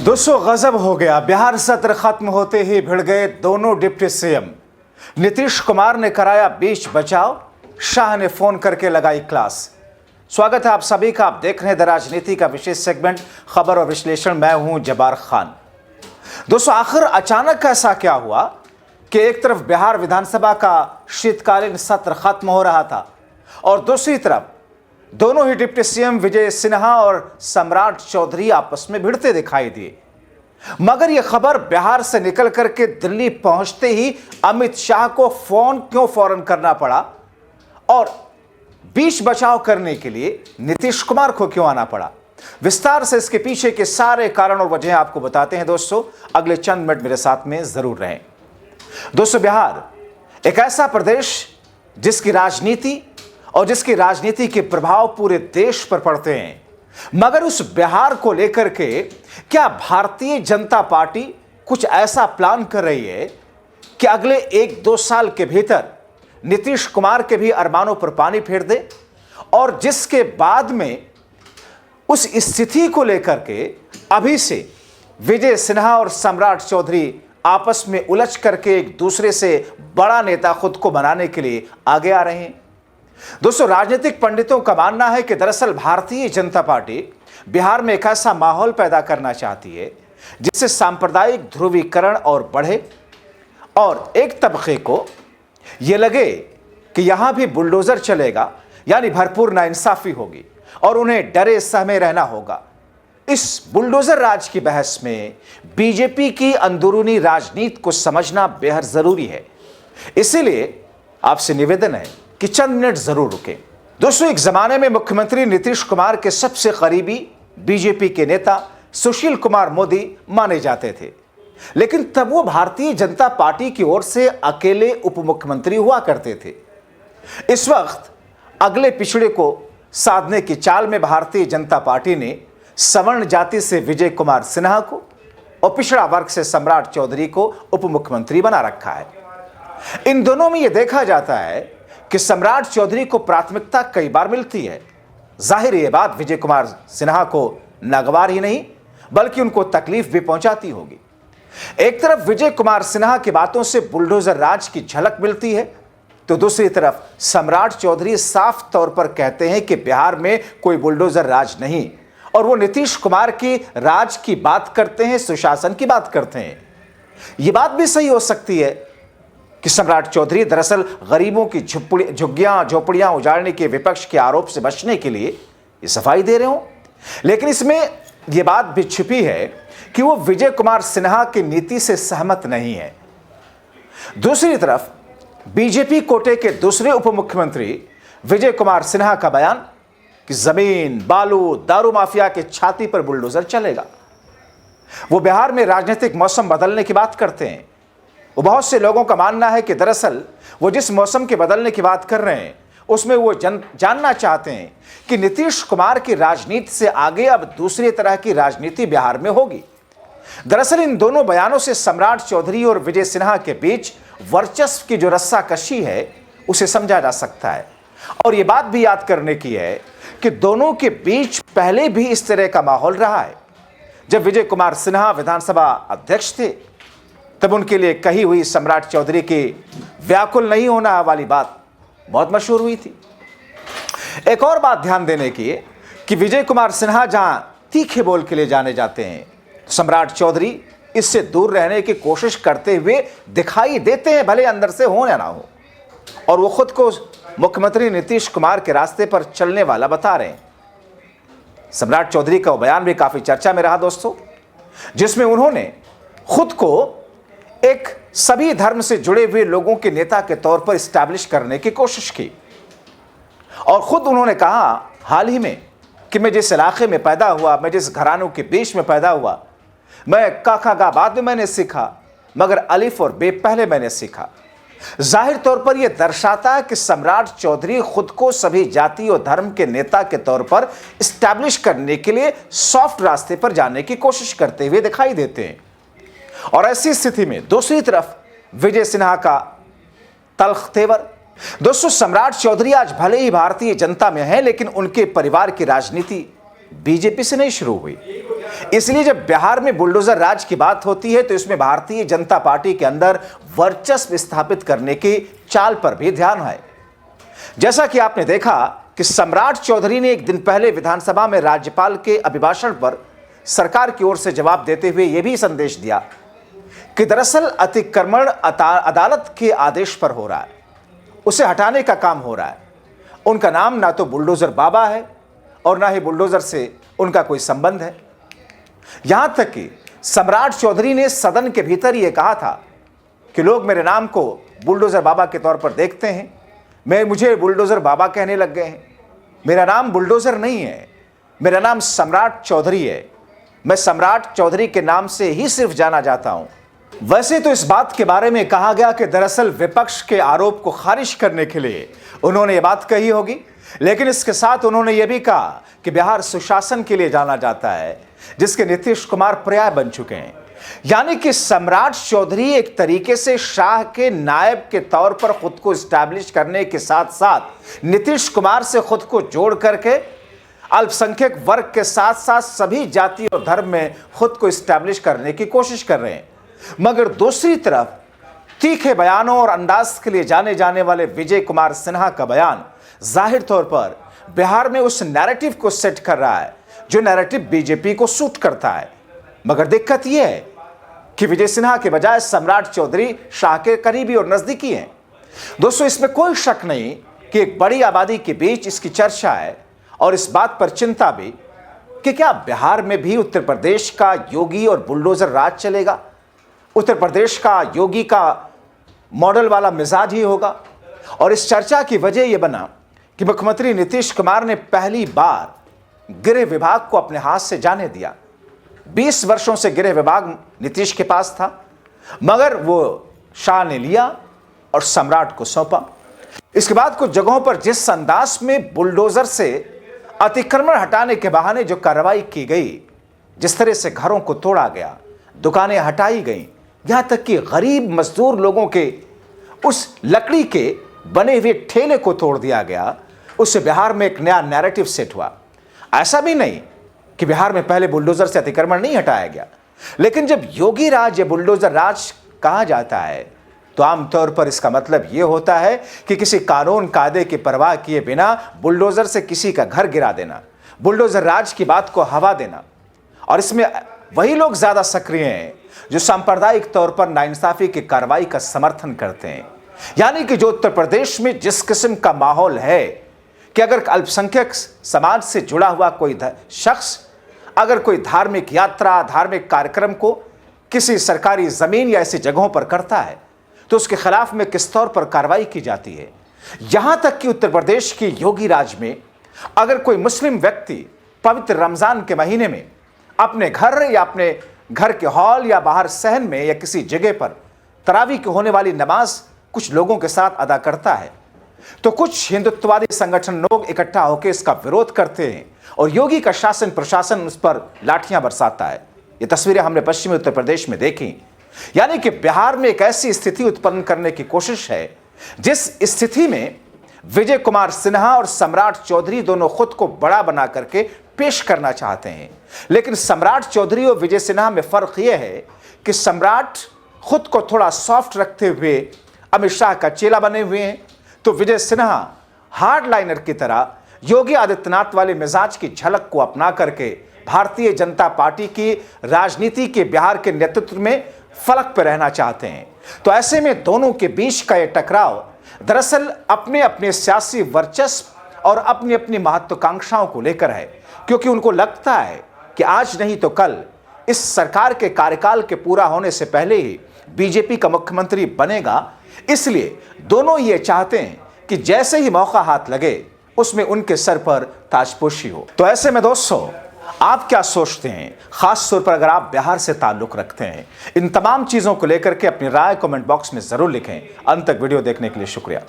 दोस्तों गजब हो गया। बिहार सत्र खत्म होते ही भिड़ गए दोनों डिप्टी सीएम। नीतीश कुमार ने कराया बीच बचाव, शाह ने फोन करके लगाई क्लास। स्वागत है आप सभी का। आप देख रहे हैं द राजनीति का विशेष सेगमेंट खबर और विश्लेषण। मैं हूं जबार खान। दोस्तों आखिर अचानक ऐसा क्या हुआ कि एक तरफ बिहार विधानसभा का शीतकालीन सत्र खत्म हो रहा था और दूसरी तरफ दोनों ही डिप्टी सीएम विजय सिन्हा और सम्राट चौधरी आपस में भिड़ते दिखाई दिए। मगर यह खबर बिहार से निकल करके दिल्ली पहुंचते ही अमित शाह को फोन क्यों फौरन करना पड़ा और बीच बचाव करने के लिए नीतीश कुमार को क्यों आना पड़ा, विस्तार से इसके पीछे के सारे कारण और वजह आपको बताते हैं। दोस्तों अगले चंद मिनट मेरे साथ में जरूर रहें। दोस्तों बिहार एक ऐसा प्रदेश जिसकी राजनीति और जिसकी राजनीति के प्रभाव पूरे देश पर पड़ते हैं, मगर उस बिहार को लेकर के क्या भारतीय जनता पार्टी कुछ ऐसा प्लान कर रही है कि अगले 1-2 साल के भीतर नीतीश कुमार के भी अरमानों पर पानी फेर दे और जिसके बाद में उस स्थिति को लेकर के अभी से विजय सिन्हा और सम्राट चौधरी आपस में उलझ करके एक दूसरे से बड़ा नेता खुद को बनाने के लिए आगे आ रहे हैं। दोस्तों राजनीतिक पंडितों का मानना है कि दरअसल भारतीय जनता पार्टी बिहार में एक ऐसा माहौल पैदा करना चाहती है जिससे सांप्रदायिक ध्रुवीकरण और बढ़े और एक तबके को यह लगे कि यहां भी बुलडोजर चलेगा, यानी भरपूर नाइंसाफी होगी और उन्हें डरे सहमे रहना होगा। इस बुलडोजर राज की बहस में बीजेपी की अंदरूनी राजनीति को समझना बेहद जरूरी है। इसीलिए आपसे निवेदन है कि चंद मिनट जरूर रुकें। दोस्तों एक जमाने में मुख्यमंत्री नीतीश कुमार के सबसे करीबी बीजेपी के नेता सुशील कुमार मोदी माने जाते थे, लेकिन तब वो भारतीय जनता पार्टी की ओर से अकेले उप मुख्यमंत्री हुआ करते थे। इस वक्त अगले पिछड़े को साधने की चाल में भारतीय जनता पार्टी ने सवर्ण जाति से विजय कुमार सिन्हा को और पिछड़ा वर्ग से सम्राट चौधरी को उप मुख्यमंत्री बना रखा है। इन दोनों में यह देखा जाता है कि सम्राट चौधरी को प्राथमिकता कई बार मिलती है। जाहिर यह बात विजय कुमार सिन्हा को नागवार ही नहीं बल्कि उनको तकलीफ भी पहुंचाती होगी। एक तरफ विजय कुमार सिन्हा की बातों से बुलडोजर राज की झलक मिलती है तो दूसरी तरफ सम्राट चौधरी साफ तौर पर कहते हैं कि बिहार में कोई बुलडोजर राज नहीं और वो नीतीश कुमार की राज की बात करते हैं, सुशासन की बात करते हैं। यह बात भी सही हो सकती है कि सम्राट चौधरी दरअसल गरीबों की झुग्गियां उजाड़ने के विपक्ष के आरोप से बचने के लिए ये सफाई दे रहे हो, लेकिन इसमें यह बात भी छिपी है कि वो विजय कुमार सिन्हा की नीति से सहमत नहीं है। दूसरी तरफ बीजेपी कोटे के दूसरे उप मुख्यमंत्री विजय कुमार सिन्हा का बयान कि जमीन, बालू, दारू माफिया के छाती पर बुलडोजर चलेगा। वो बिहार में राजनीतिक मौसम बदलने की बात करते हैं। वो बहुत से लोगों का मानना है कि दरअसल वो जिस मौसम के बदलने की बात कर रहे हैं उसमें वो जानना चाहते हैं कि नीतीश कुमार की राजनीति से आगे अब दूसरी तरह की राजनीति बिहार में होगी। दरअसल इन दोनों बयानों से सम्राट चौधरी और विजय सिन्हा के बीच वर्चस्व की जो रस्साकशी है उसे समझा जा सकता है। और ये बात भी याद करने की है कि दोनों के बीच पहले भी इस तरह का माहौल रहा है। जब विजय कुमार सिन्हा विधानसभा अध्यक्ष थे तब उनके लिए कही हुई सम्राट चौधरी की व्याकुल नहीं होना वाली बात बहुत मशहूर हुई थी। एक और बात ध्यान देने की है कि विजय कुमार सिन्हा जहां तीखे बोल के लिए जाने जाते हैं, सम्राट चौधरी इससे दूर रहने की कोशिश करते हुए दिखाई देते हैं, भले अंदर से हो या ना हो। और वो खुद को मुख्यमंत्री नीतीश कुमार के रास्ते पर चलने वाला बता रहे हैं। सम्राट चौधरी का बयान भी काफी चर्चा में रहा दोस्तों, जिसमें उन्होंने खुद को एक सभी धर्म से जुड़े हुए लोगों के नेता के तौर पर इस्टेब्लिश करने की कोशिश की। और खुद उन्होंने कहा हाल ही में कि मैं जिस इलाके में पैदा हुआ, मैं जिस घरानों के बीच में पैदा हुआ, मैं काका गा बाद में मैंने सीखा, मगर अलिफ और बे पहले मैंने सीखा। जाहिर तौर पर यह दर्शाता है कि सम्राट चौधरी खुद को सभी जाति और धर्म के नेता के तौर पर इस्टेब्लिश करने के लिए सॉफ्ट रास्ते पर जाने की कोशिश करते हुए दिखाई देते हैं। और ऐसी स्थिति में दूसरी तरफ विजय सिन्हा का तल्ख तेवर। दोस्तों सम्राट चौधरी आज भले ही भारतीय जनता में है, लेकिन उनके परिवार की राजनीति बीजेपी से नहीं शुरू हुई। इसलिए जब बिहार में बुलडोजर राज की बात होती है तो इसमें भारतीय जनता पार्टी के अंदर वर्चस्व स्थापित करने की चाल पर भी ध्यान है। जैसा कि आपने देखा कि सम्राट चौधरी ने एक दिन पहले विधानसभा में राज्यपाल के अभिभाषण पर सरकार की ओर से जवाब देते हुए यह भी संदेश दिया कि दरअसल अतिक्रमण अदालत के आदेश पर हो रहा है, उसे हटाने का काम हो रहा है। उनका नाम ना तो बुलडोजर बाबा है और ना ही बुलडोजर से उनका कोई संबंध है। यहां तक कि सम्राट चौधरी ने सदन के भीतर यह कहा था कि लोग मेरे नाम को बुलडोजर बाबा के तौर पर देखते हैं, मुझे बुलडोजर बाबा कहने लग गए हैं। मेरा नाम बुलडोजर नहीं है, मेरा नाम सम्राट चौधरी है। मैं सम्राट चौधरी के नाम से ही सिर्फ जाना जाता हूं। वैसे तो इस बात के बारे में कहा गया कि दरअसल विपक्ष के आरोप को खारिज करने के लिए उन्होंने ये बात कही होगी, लेकिन इसके साथ उन्होंने ये भी कहा कि बिहार सुशासन के लिए जाना जाता है, जिसके नीतीश कुमार पर्याय बन चुके हैं। यानी कि सम्राट चौधरी एक तरीके से शाह के नायब के तौर पर खुद को स्टैब्लिश करने के साथ साथ नीतीश कुमार से खुद को जोड़ करके अल्पसंख्यक वर्ग के साथ साथ सभी जाति और धर्म में खुद को स्टैब्लिश करने की कोशिश कर रहे हैं। मगर दूसरी तरफ तीखे बयानों और अंदाज के लिए जाने जाने वाले विजय कुमार सिन्हा का बयान जाहिर तौर पर बिहार में उस नैरेटिव को सेट कर रहा है जो नैरेटिव बीजेपी को सूट करता है। मगर दिक्कत यह है कि विजय सिन्हा के बजाय सम्राट चौधरी शाह के करीबी और नजदीकी हैं। दोस्तों, इसमें कोई शक नहीं कि एक बड़ी आबादी के बीच इसकी चर्चा है और इस बात पर चिंता भी कि क्या बिहार में भी उत्तर प्रदेश का योगी और बुलडोजर राज चलेगा। उत्तर प्रदेश का योगी का मॉडल वाला मिजाज ही होगा। और इस चर्चा की वजह यह बना कि मुख्यमंत्री नीतीश कुमार ने पहली बार गृह विभाग को अपने हाथ से जाने दिया। 20 वर्षों से गृह विभाग नीतीश के पास था, मगर वो शाह ने लिया और सम्राट को सौंपा। इसके बाद कुछ जगहों पर जिस अंदाज में बुलडोजर से अतिक्रमण हटाने के बहाने जो कार्रवाई की गई, जिस तरह से घरों को तोड़ा गया, दुकानें हटाई गईं, यहां तक कि गरीब मजदूर लोगों के उस लकड़ी के बने हुए ठेले को तोड़ दिया गया, उससे बिहार में एक नया नैरेटिव सेट हुआ। ऐसा भी नहीं कि बिहार में पहले बुलडोजर से अतिक्रमण नहीं हटाया गया, लेकिन जब योगी राज या बुलडोजर राज कहा जाता है तो आमतौर पर इसका मतलब यह होता है कि किसी कानून कायदे की परवाह किए बिना बुलडोजर से किसी का घर गिरा देना, बुलडोजर राज की बात को हवा देना। और इसमें वही लोग ज्यादा सक्रिय हैं जो सांप्रदायिक तौर पर नाइंसाफी की कार्रवाई का समर्थन करते हैं। यानी कि जो उत्तर प्रदेश में जिस किस्म का माहौल है कि अगर अल्पसंख्यक समाज से जुड़ा हुआ कोई शख्स अगर कोई धार्मिक यात्रा, धार्मिक कार्यक्रम को किसी सरकारी जमीन या ऐसी जगहों पर करता है तो उसके खिलाफ में किस तौर पर कार्रवाई की जाती है। यहां तक कि उत्तर प्रदेश के योगी राज में अगर कोई मुस्लिम व्यक्ति पवित्र रमजान के महीने में अपने घर या अपने घर के हॉल या बाहर सहन में या किसी जगह पर तरावी की होने वाली नमाज कुछ लोगों के साथ अदा करता है तो कुछ हिंदुत्ववादी संगठन लोग इकट्ठा होकर इसका विरोध करते हैं और योगी का शासन प्रशासन उस पर लाठियां बरसाता है। ये तस्वीरें हमने पश्चिमी उत्तर प्रदेश में देखी। यानी कि बिहार में एक ऐसी स्थिति उत्पन्न करने की कोशिश है जिस स्थिति में विजय कुमार सिन्हा और सम्राट चौधरी दोनों खुद को बड़ा बना करके पेश करना चाहते हैं। लेकिन सम्राट चौधरी और विजय सिन्हा में फर्क यह है कि सम्राट खुद को थोड़ा सॉफ्ट रखते हुए अमित शाह का चेला बने हुए हैं, तो विजय सिन्हा हार्डलाइनर की तरह योगी आदित्यनाथ वाले मिजाज की झलक को अपना करके भारतीय जनता पार्टी की राजनीति के बिहार के नेतृत्व में फलक पर रहना चाहते हैं। तो ऐसे में दोनों के बीच का यह टकराव दरअसल अपने अपने सियासी वर्चस्व और अपनी अपनी महत्वाकांक्षाओं को लेकर है, क्योंकि उनको लगता है कि आज नहीं तो कल इस सरकार के कार्यकाल के पूरा होने से पहले ही बीजेपी का मुख्यमंत्री बनेगा। इसलिए दोनों ये चाहते हैं कि जैसे ही मौका हाथ लगे उसमें उनके सर पर ताजपोशी हो। तो ऐसे में दोस्तों, आप क्या सोचते हैं? खास तौर पर अगर आप बिहार से ताल्लुक रखते हैं, इन तमाम चीजों को लेकर के अपनी राय कमेंट बॉक्स में जरूर लिखें। अंत तक वीडियो देखने के लिए शुक्रिया।